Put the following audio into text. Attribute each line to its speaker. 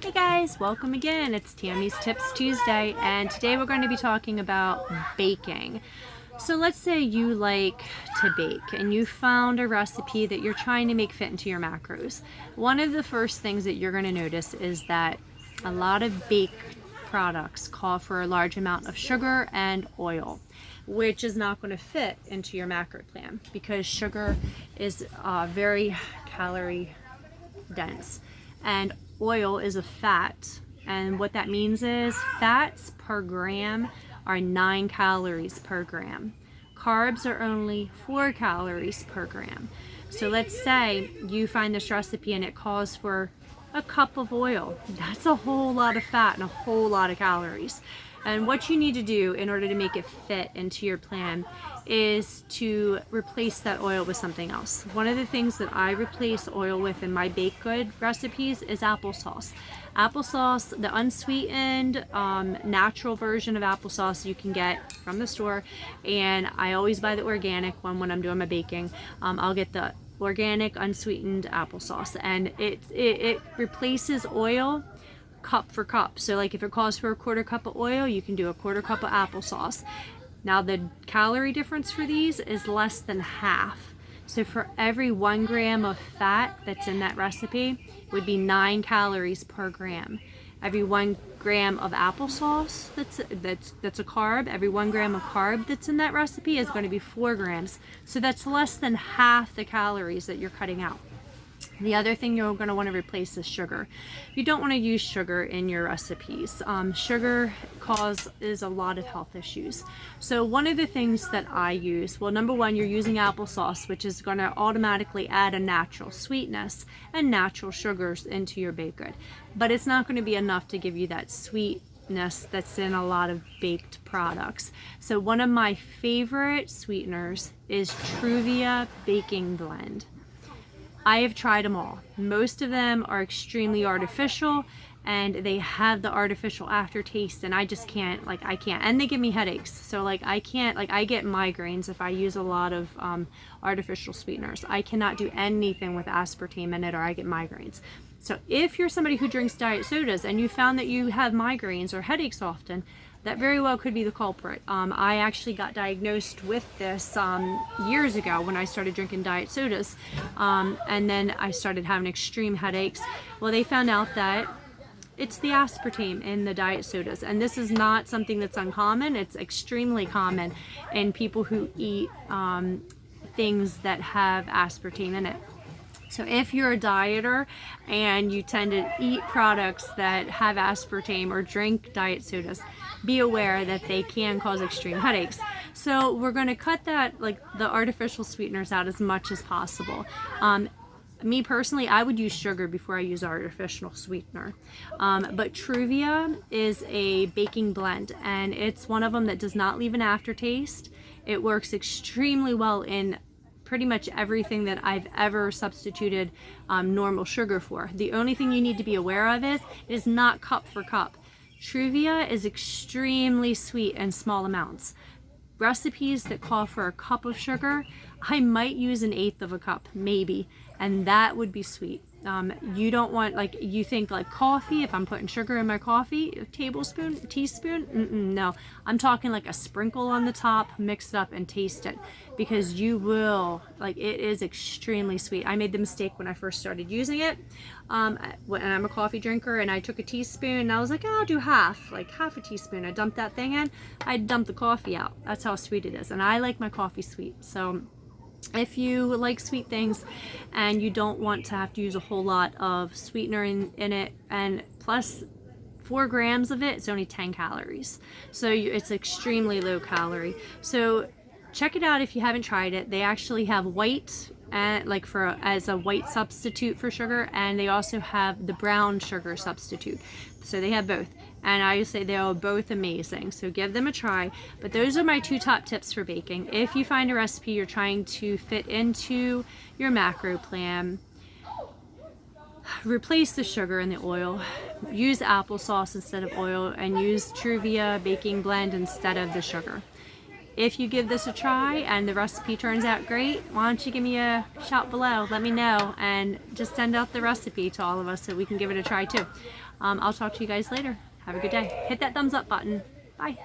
Speaker 1: Hey guys, welcome again. It's Tammy's Tips Tuesday, and today we're going to be talking about baking. So let's say you like to bake and you found a recipe that you're trying to make fit into your macros. One of the first things that you're going to notice is that a lot of baked products call for a large amount of sugar and oil, which is not going to fit into your macro plan because sugar is very calorie dense and oil is a fat, and what that means is fats per gram are 9 calories per gram. Carbs are only 4 calories per gram. So let's say you find this recipe and it calls for a cup of oil. That's a whole lot of fat and a whole lot of calories. And what you need to do in order to make it fit into your plan is to replace that oil with something else. One of the things that I replace oil with in my baked good recipes is applesauce. Applesauce, the unsweetened, natural version of applesauce you can get from the store. And I always buy the organic one when I'm doing my baking. I'll get the organic unsweetened applesauce, and it replaces oil cup for cup. So like if it calls for a quarter cup of oil, you can do a quarter cup of applesauce. Now the calorie difference for these is less than half. So for every 1 gram of fat that's in that recipe would be 9 calories per gram. Every 1 gram of applesauce that's a carb, every 1 gram of carb that's in that recipe is going to be 4 grams. So that's less than half the calories that you're cutting out. The other thing you're going to want to replace is sugar. You don't want to use sugar in your recipes. Sugar causes a lot of health issues. So one of the things that I use, well, number one, you're using applesauce, which is going to automatically add a natural sweetness and natural sugars into your baked good. But it's not going to be enough to give you that sweetness that's in a lot of baked products. So one of my favorite sweeteners is Truvia Baking Blend. I have tried them all. Most of them are extremely artificial and they have the artificial aftertaste, and I just can't, I can't. And they give me headaches. So I can't, I get migraines if I use a lot of artificial sweeteners. I cannot do anything with aspartame in it or I get migraines. So if you're somebody who drinks diet sodas and you found that you have migraines or headaches often, that very well could be the culprit. I actually got diagnosed with this years ago when I started drinking diet sodas, and then I started having extreme headaches. Well, they found out that it's the aspartame in the diet sodas, and this is not something that's uncommon. It's extremely common in people who eat things that have aspartame in it. So if you're a dieter and you tend to eat products that have aspartame or drink diet sodas, be aware that they can cause extreme headaches. So we're going to cut that, the artificial sweeteners, out as much as possible. Me personally, I would use sugar before I use artificial sweetener. But Truvia is a baking blend, and it's one of them that does not leave an aftertaste. It works extremely well in pretty much everything that I've ever substituted normal sugar for. The only thing you need to be aware of is it is not cup for cup. Truvia is extremely sweet in small amounts. Recipes that call for a cup of sugar, I might use 1/8 of a cup, maybe, and that would be sweet. You don't want, you think coffee, if I'm putting sugar in my coffee, a tablespoon, teaspoon, no. I'm talking a sprinkle on the top, mix it up and taste it, because you will, it is extremely sweet. I made the mistake when I first started using it, and I'm a coffee drinker, and I took a teaspoon, and I was like, oh, I'll do half a teaspoon. I dumped that thing in, I dumped the coffee out. That's how sweet it is, and I like my coffee sweet. So if you like sweet things and you don't want to have to use a whole lot of sweetener in it, and plus 4 grams of it, it's only 10 calories. So it's extremely low calorie. So check it out if you haven't tried it. They actually have white and as a white substitute for sugar, and they also have the brown sugar substitute. So they have both, and I say they are both amazing, so give them a try. But those are my 2 top tips for baking. If you find a recipe you're trying to fit into your macro plan, replace the sugar and the oil, use applesauce instead of oil, and use Truvia Baking Blend instead of the sugar. If you give this a try and the recipe turns out great, why don't you give me a shout below, let me know, and just send out the recipe to all of us so we can give it a try too. I'll talk to you guys later. Have a good day. Hit that thumbs up button. Bye.